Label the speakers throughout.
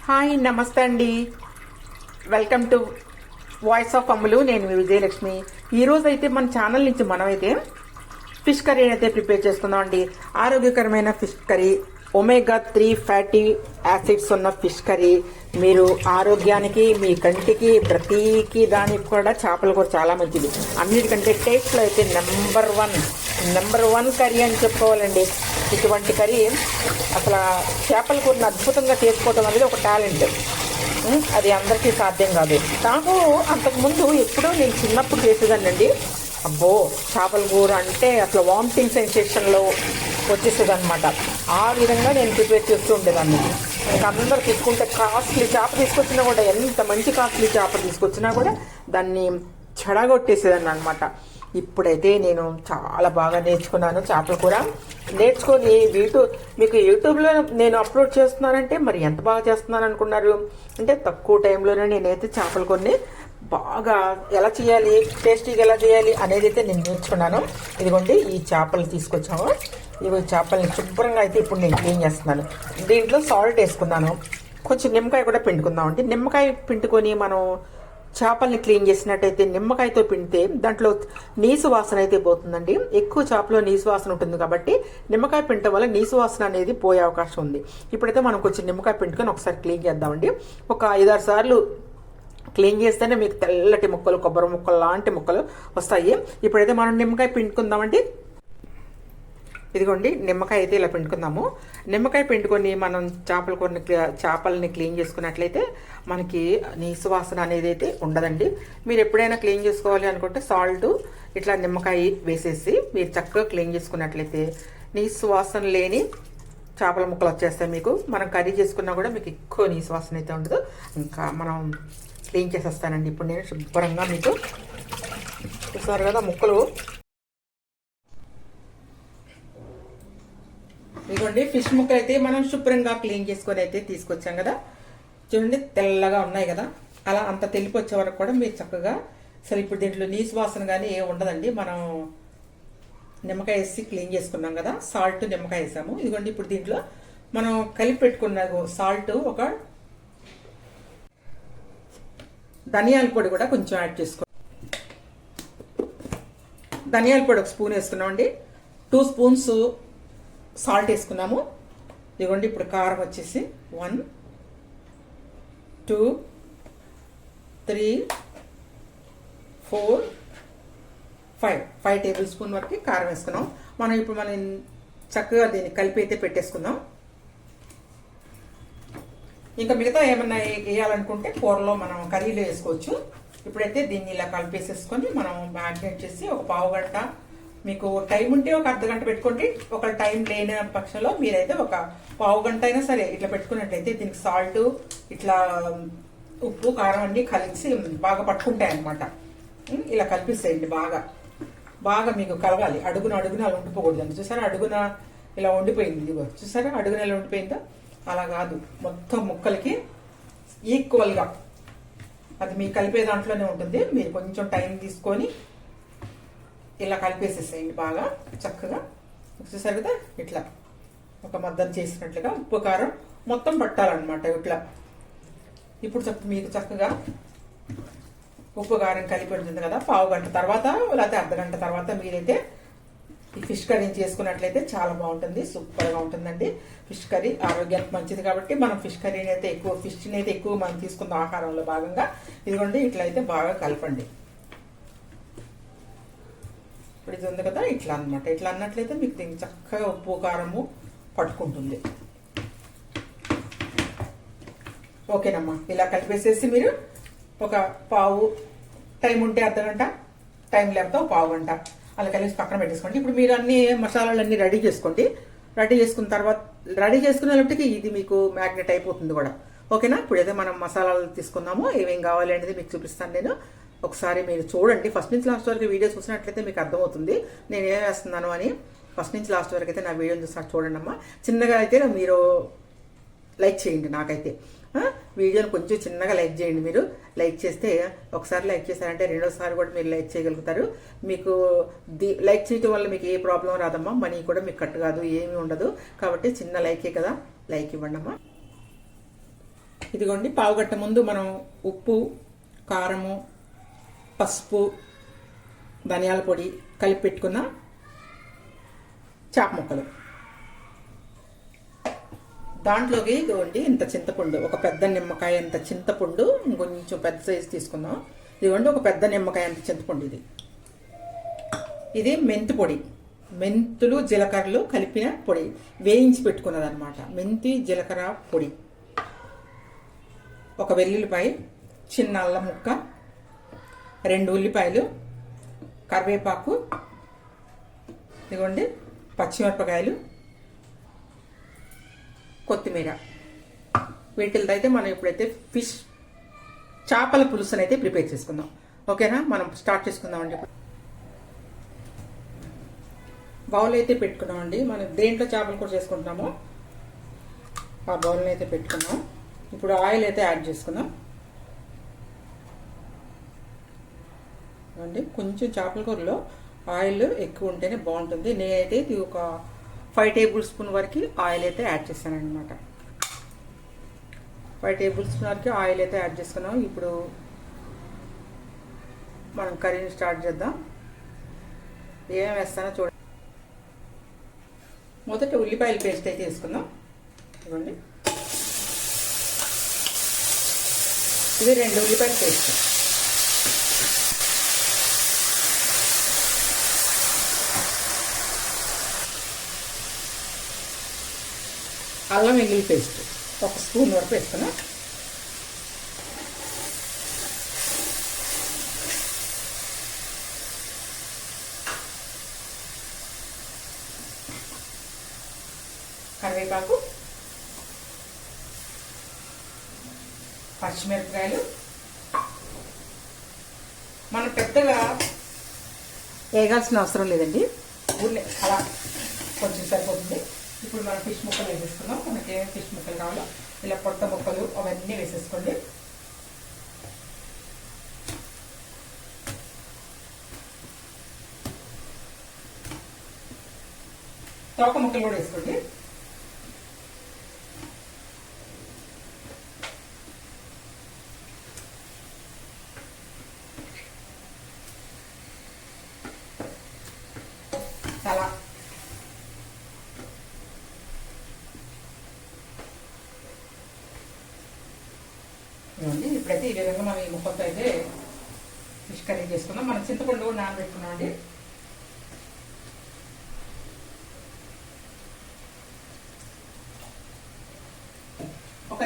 Speaker 1: Hi నమస్తే అండి. Welcome to voice of అమ్ములు. నేను మీ విజయలక్ష్మి. ఈరోజు అయితే మన ఛానల్ నుంచి మనమైతే ఫిష్ కర్రీ అయితే ప్రిపేర్ చేసుకుందాం అండి. ఆరోగ్యకరమైన fish curry, omega 3 fatty acids ఉన్న ఫిష్ కర్రీ. మీరు ఆరోగ్యానికి, మీ కంటికి, ప్రతికి దానికి కూడా చేపల కూర చాలా మంచిది. అన్నిటికంటే టేస్ట్లో అయితే నెంబర్ వన్ కర్రీ అని చెప్పుకోవాలండి. ఇటువంటి కర్రీ అసలు చేపల కూరని అద్భుతంగా చేసుకోవడం అనేది ఒక టాలెంట్. అది అందరికీ సాధ్యం కాదు. నాకు అంతకుముందు ఎప్పుడో నేను చిన్నప్పుడు చేసేదానండి. అబ్బో, చేపల కూర అంటే అసలు వామిటింగ్ సెన్సేషన్లో వచ్చేసేది అనమాట. ఆ విధంగా నేను ప్రిపేర్ చేస్తూ ఉండేదాన్ని. ఇంకా అందరూ తీసుకుంటే కాస్ట్లీ చేప తీసుకొచ్చినా కూడా, ఎంత మంచి కాస్ట్లీ చేప తీసుకొచ్చినా కూడా దాన్ని చెడగొట్టేసేదాన్ని అనమాట. ఇప్పుడైతే నేను చాలా బాగా నేర్చుకున్నాను చేపల కూర. నేర్చుకొని మీకు యూట్యూబ్లో నేను అప్లోడ్ చేస్తున్నానంటే మరి ఎంత బాగా చేస్తున్నాను అనుకున్నారు? అంటే తక్కువ టైంలోనే నేనైతే చేపల కూరని బాగా ఎలా చేయాలి, టేస్టీగా ఎలా చేయాలి అనేది అయితే నేను నేర్చుకున్నాను. ఇదిగోండి, ఈ చేపలు తీసుకొచ్చాము. ఇవి చేపల్ని శుభ్రంగా అయితే ఇప్పుడు నేను క్లీన్ చేస్తున్నాను. దీంట్లో సాల్ట్ వేసుకున్నాను, కొంచెం నిమ్మకాయ కూడా పిండుకుందామండి. నిమ్మకాయ పిండుకొని మనం చేపల్ని క్లీన్ చేసినట్టయితే, నిమ్మకాయతో పిండితే దాంట్లో నీసు వాసన అయితే పోతుందండి. ఎక్కువ చేపలో నీసు వాసన ఉంటుంది కాబట్టి నిమ్మకాయ పిండటం వల్ల నీసు వాసన అనేది పోయే అవకాశం ఉంది. ఇప్పుడైతే మనం కొంచెం నిమ్మకాయ పిండుకొని ఒకసారి క్లీన్ చేద్దామండి. ఒక 5-6 సార్లు క్లీన్ చేస్తేనే మీకు తెల్లటి ముక్కలు, కొబ్బరి ముక్కలు లాంటి ముక్కలు వస్తాయి. ఇప్పుడైతే మనం నిమ్మకాయ పిండుకుందామండి. ఇదిగోండి, నిమ్మకాయ అయితే ఇలా పిండుకుందాము. నిమ్మకాయ పిండుకొని మనం చేపల్ని క్లీన్ చేసుకున్నట్లయితే మనకి నీసు వాసన అనేది అయితే ఉండదండి. మీరు ఎప్పుడైనా క్లీన్ చేసుకోవాలి అనుకుంటే సాల్ట్ ఇట్లా నిమ్మకాయ వేసేసి మీరు చక్కగా క్లీన్ చేసుకున్నట్లయితే నీసు వాసన లేని చేపల ముక్కలు వచ్చేస్తాయి మీకు. మనం కర్రీ చేసుకున్నా కూడా మీకు ఎక్కువ నీసు వాసన అయితే ఉండదు. ఇంకా మనం క్లీన్ చేసేస్తానండి ఇప్పుడు నేను శుభ్రంగా. మీకు చూసారు కదా ముక్కలు. ఇదిగోండి, ఫిష్ ముక్కలు అయితే మనం శుభ్రంగా క్లీన్ చేసుకొని అయితే తీసుకొచ్చాం కదా. చూడండి, తెల్లగా ఉన్నాయి కదా. అలా అంత తెలిపి వచ్చే వరకు కూడా మీరు చక్కగా, సరే ఇప్పుడు దీంట్లో నీసు వాసన కానీ ఏం ఉండదండి. మనం నిమ్మకాయ వేసి క్లీన్ చేసుకున్నాం కదా, సాల్ట్ నిమ్మకాయ వేసాము. ఇదిగోండి, ఇప్పుడు దీంట్లో మనం కలిపి పెట్టుకున్న సాల్ట్, ఒక ధనియాల పొడి కూడా కొంచెం యాడ్ చేసుకో. ధనియాల పొడి 1 స్పూన్ వేసుకున్నామండి. 2 స్పూన్స్ సాల్ట్ వేసుకున్నాము. ఇదిగోండి, ఇప్పుడు కారం వచ్చేసి 1, 2, 3, 4, 5 టేబుల్ స్పూన్ వరకు కారం వేసుకున్నాం. మనం చక్కగా దీన్ని కలిపి అయితే పెట్టేసుకుందాం. ఇంకా మిగతా ఏమన్నా వేయాలనుకుంటే కూరలో మనం కర్రీలో వేసుకోవచ్చు. ఇప్పుడైతే దీన్ని ఇలా కలిపేసేసుకొని మనం మ్యారినేట్ చేసి ఒక పావు గంట, మీకు టైం ఉంటే ఒక అర్ధగంట పెట్టుకోండి. ఒక టైం లేని పక్షంలో మీరైతే ఒక పావు గంట అయినా సరే ఇట్లా పెట్టుకున్నట్టయితే దీనికి సాల్ట్, ఇట్లా ఉప్పు, కారం అన్ని కలిసి బాగా పట్టుకుంటాయి అనమాట. ఇలా కలిపిస్తాయండి. బాగా మీకు కలవాలి. అడుగున అలా ఉండిపోకూడదండి. చూసారా, అడుగున ఇలా ఉండిపోయింది. ఇదిగో చూసారా, అడుగున ఇలా ఉండిపోయిందా? అలా కాదు, మొత్తం ముక్కలకి ఈక్వల్గా అది మీ కలిపే దాంట్లోనే ఉంటుంది. మీరు కొంచెం టైం తీసుకొని ఇలా కలిపేసేసేయండి బాగా చక్కగా. చూసారు కదా, ఇట్లా ఒక మద్దతు చేసినట్లుగా ఉప్పు కారం మొత్తం పట్టాలన్నమాట ఇట్లా. ఇప్పుడు మీకు చక్కగా ఉప్పు కారం కలిపి ఉంటుంది కదా. పావు గంట తర్వాత లేకపోతే అర్ధగంట తర్వాత మీరైతే ఈ ఫిష్ కర్రీ చేసుకున్నట్లయితే చాలా బాగుంటుంది, సూపర్గా ఉంటుందండి. ఫిష్ కర్రీ ఆరోగ్యానికి మంచిది కాబట్టి మనం ఫిష్ని అయితే ఎక్కువ మనం తీసుకున్న ఆహారంలో భాగంగా. ఇదిగోండి, ఇట్లా అయితే బాగా కలపండి. ఇప్పుడు ఇది ఉంది కదా, ఇట్లా అనమాట. ఇట్లా అన్నట్లయితే మీకు దీనికి చక్కగా ఉప్పు కారము పట్టుకుంటుంది. ఓకేనమ్మా, ఇలా కలిపేసేసి మీరు ఒక పావు, టైం ఉంటే అర్ధగంట, టైం లేకపోతే ఒక పావు గంట అలా కలిసి పక్కన పెట్టేసుకోండి. ఇప్పుడు మీరు అన్ని మసాలాలన్నీ రెడీ చేసుకోండి. రెడీ చేసుకునేటప్పటికి ఇది మీకు మ్యాగ్నెట్ అయిపోతుంది కూడా. ఓకేనా? ఇప్పుడైతే మనం మసాలాలు తీసుకుందాము. ఏమేం కావాలి అనేది మీకు చూపిస్తాను నేను. ఒకసారి మీరు చూడండి, ఫస్ట్ నుంచి లాస్ట్ వరకు వీడియో చూసినట్లయితే మీకు అర్థమవుతుంది నేను ఏం వేస్తున్నాను అని. ఫస్ట్ నుంచి లాస్ట్ వరకు అయితే నా వీడియోని చూసినట్టు చూడండి అమ్మా. చిన్నగా అయితే మీరు లైక్ చేయండి. నాకైతే వీడియోని కొంచెం చిన్నగా లైక్ చేయండి. మీరు లైక్ చేస్తే, ఒకసారి లైక్ చేశారంటే రెండోసారి కూడా మీరు లైక్ చేయగలుగుతారు. మీకు లైక్ చేయటం వల్ల మీకు ఏ ప్రాబ్లం రాదమ్మా. మనీ కూడా మీకు కట్ కాదు, ఏమీ ఉండదు. కాబట్టి చిన్న లైకే కదా, లైక్ ఇవ్వండి అమ్మా. ఇదిగోండి పావుగంట ముందు మనం ఉప్పు, కారము, పసుపు, ధనియాల పొడి కలిపి పెట్టుకున్న చాప ముక్కలు. దాంట్లోకి ఇదిగోండి ఇంత చింతపండు, ఒక పెద్ద నిమ్మకాయ అంత చింతపండు, ఇంకొంచెం పెద్ద సైజు తీసుకుందాం. ఇదిగోండి ఒక పెద్ద నిమ్మకాయ అంత చింతపండు. ఇది మెంతి పొడి, మెంతులు జీలకర్రలు కలిపిన పొడి, వేయించి పెట్టుకున్నది అనమాట. మెంతి జీలకర్ర పొడి, ఒక వెల్లుల్లిపాయ, చిన్న అల్లం ముక్క, 2 ఉల్లిపాయలు, కరివేపాకు, ఇదిగోండి పచ్చిమిరపకాయలు, కొత్తిమీర. వీటితో అయితే మనం ఇప్పుడైతే ఫిష్ చేపల పులుసుని అయితే ప్రిపేర్ చేసుకుందాం. ఓకేనా, మనం స్టార్ట్ చేసుకుందామండి. బౌల్ అయితే పెట్టుకున్నామండి. మనం దేంట్లో చేపలు కూడా చేసుకుంటామో ఆ బౌల్ని అయితే పెట్టుకున్నాం. ఇప్పుడు ఆయిల్ అయితే యాడ్ చేసుకుందాం అండి. కొంచెం చేపల కూరలో ఆయిల్ ఎక్కువ ఉంటేనే బాగుంటుంది. నేనైతే ఇది ఒక 5 టేబుల్ స్పూన్ వరకు ఆయిల్ అయితే యాడ్ చేశాను అనమాట. 5 టేబుల్ స్పూన్ వరకు ఆయిల్ అయితే యాడ్ చేసుకున్నాం. ఇప్పుడు మనం కర్రీని స్టార్ట్ చేద్దాం. ఏమేమి వేస్తానో చూడండి. మొదట ఉల్లిపాయల పేస్ట్ అయితే వేసుకుందాం. ఇవ్వండి, ఇది 2 ఉల్లిపాయల పేస్ట్. అల్లం వెల్లుల్లి పేస్ట్ 1 స్పూన్ వరకు వేసుకున్నాం. కరివేపాకు, పచ్చిమిరపకాయలు. మనం పెద్దగా వేగాల్సిన అవసరం లేదండి, ఊళ్ళే అలా కొంచెం సరిపోతుంది. ఇప్పుడు మనం ఫిష్ ముక్కలు వేసేసుకుందాం. మనకి ఏమేమి ఫిష్ ముక్కలు కావాలో ఇలా పొట్ట ముక్కలు అవన్నీ వేసేసుకోండి. తోక ముక్కలు కూడా వేసుకోండి. చాలా ఇప్పుడైతే ఈ విధంగా మనం ఈ ముక్కలతో అయితే ఫిష్ కర్రీ చేసుకుందాం. మనం చింతపండు కూడా నానబెట్టుకున్నాం అండి. ఒక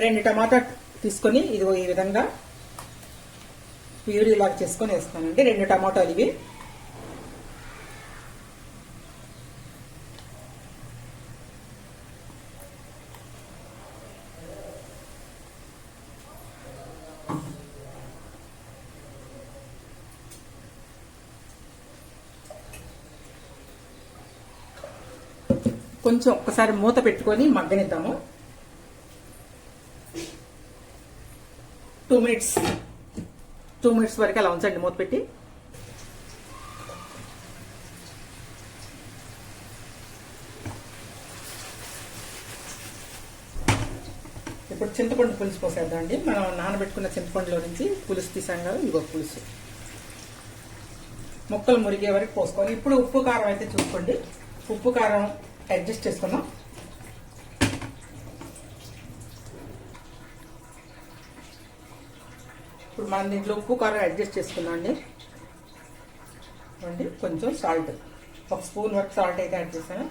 Speaker 1: రెండు టమాటా తీసుకొని ఇదిగో ఈ విధంగా ప్యూరీ లాగా చేసుకొని వేస్తానండి. 2 టమాటాలు ఇవి. కొంచెం ఒక్కసారి మూత పెట్టుకొని మగ్గనిద్దాము. 2 మినిట్స్ వరకు అలా ఉంచండి మూత పెట్టి. ఇప్పుడు చింతపండు పులుసు పోసేద్దాం అండి. మనం నానబెట్టుకున్న చింతపండులో నుంచి పులుసు తీసాం కదా, ఇగో పులుసు ముక్కలు మురిగే వరకు పోసుకోవాలి. ఇప్పుడు ఉప్పు కారం అయితే చూసుకోండి. ఉప్పు కారం అడ్జస్ట్ చేసుకుందాం. ఇప్పుడు మనం దీంట్లో ఉప్పు కారం అడ్జస్ట్ చేసుకుందాం అండి. కొంచెం సాల్ట్, 1 స్పూన్ వరకు సాల్ట్ అయితే యాడ్ చేశాను.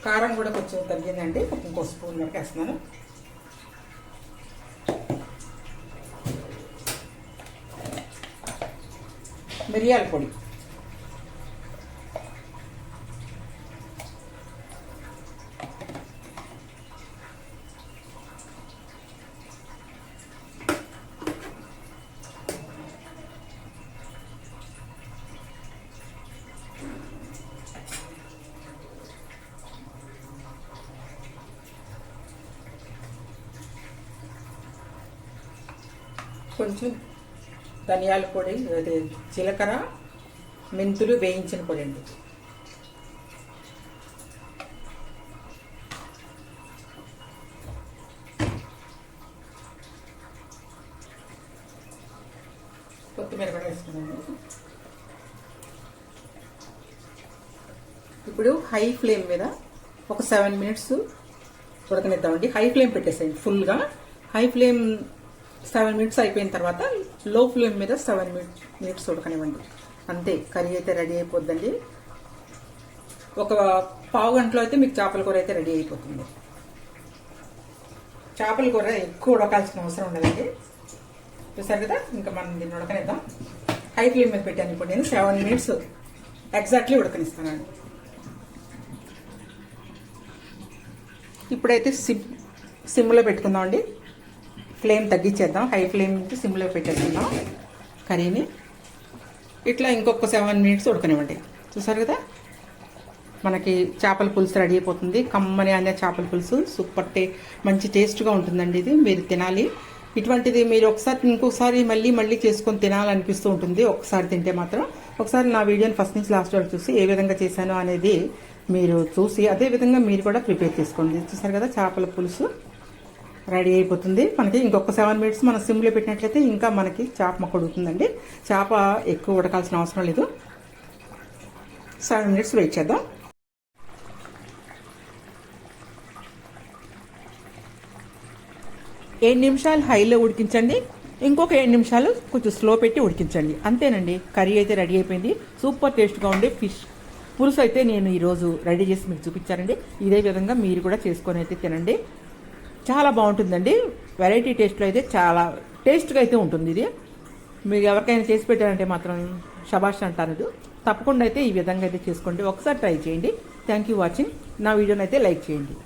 Speaker 1: కారం కూడా కొంచెం తగ్గిందండి, ఇంకో స్పూన్ వరకు వేస్తున్నాను. మిరియాల పొడి, కొంచెం ధనియాల పొడి, జీలకర్ర, మెంతులు వేయించిన పొడి అండి. ఇప్పుడు హై ఫ్లేమ్ మీద ఒక 7 మినిట్స్ ఉడకనిద్దామండి. హై ఫ్లేమ్ పెట్టేసేయండి ఫుల్గా. హై ఫ్లేమ్ 7 మినిట్స్ అయిపోయిన తర్వాత లో ఫ్లేమ్ మీద 7 మినిట్స్ ఉడకనివ్వండి. అంతే, కర్రీ అయితే రెడీ అయిపోద్దండి. ఒక పావు గంటలో అయితే మీకు చేపల కూర అయితే రెడీ అయిపోతుంది. చేపల కూర ఎక్కువ ఉడకాల్సిన అవసరం ఉండదండి. చూసారు కదా, ఇంకా మనం దీన్ని ఉడకనిద్దాం. హై ఫ్లేమ్ మీద పెట్టాను ఇప్పుడు నేను 7 మినిట్స్ ఎగ్జాక్ట్లీ ఉడకనిస్తానండి. ఇప్పుడైతే సిమ్లో పెట్టుకుందాం అండి. ఫ్లేమ్ తగ్గించేద్దాం. హై ఫ్లేమ్ నుంచి సిమ్లో పెట్టేసుకుందాం కర్రీని. ఇట్లా ఇంకొక 7 మినిట్స్ ఉడకనివ్వండి. చూసారు కదా, మనకి చేపల పులుసు రెడీ అయిపోతుంది. కమ్మని అనే చేపల పులుసు సూపర్ మంచి టేస్ట్గా ఉంటుందండి. ఇది మీరు తినాలి. ఇటువంటిది మీరు ఇంకొకసారి మళ్ళీ చేసుకొని తినాలనిపిస్తూ ఉంటుంది. ఒకసారి తింటే మాత్రం. ఒకసారి నా వీడియోని ఫస్ట్ నుంచి లాస్ట్ వరకు చూసి ఏ విధంగా చేశానో అనేది మీరు చూసి అదే విధంగా మీరు కూడా ప్రిపేర్ చేసుకోండి. చూసారు కదా, చేపల పులుసు రెడీ అయిపోతుంది. మనకి ఇంకొక 7 మినిట్స్ మనం సిమ్లో పెట్టినట్లయితే ఇంకా మనకి చేప మొక్క ఉడుకుతుందండి. చేప ఎక్కువ ఉడకాల్సిన అవసరం లేదు. 7 మినిట్స్ వెయిట్ చేద్దాం. ఏడు నిమిషాలు హైలో ఉడికించండి. ఇంకొక 7 నిమిషాలు కొంచెం స్లో పెట్టి ఉడికించండి. అంతేనండి, కర్రీ అయితే రెడీ అయిపోయింది. సూపర్ టేస్ట్గా ఉండే ఫిష్ పులుసు అయితే నేను ఈరోజు రెడీ చేసి మీకు చూపించానండి. ఇదే విధంగా మీరు కూడా చేసుకొని అయితే తినండి. చాలా బాగుంటుందండి. వెరైటీ టేస్ట్లో అయితే చాలా టేస్ట్గా అయితే ఉంటుంది. ఇది మీరు ఎవరికైనా చేసి పెట్టారంటే మాత్రం శబాష్ అంటారు. తప్పకుండా అయితే ఈ విధంగా అయితే చేసుకోండి. ఒకసారి ట్రై చేయండి. Thank you watching. నా వీడియోని అయితే లైక్ చేయండి.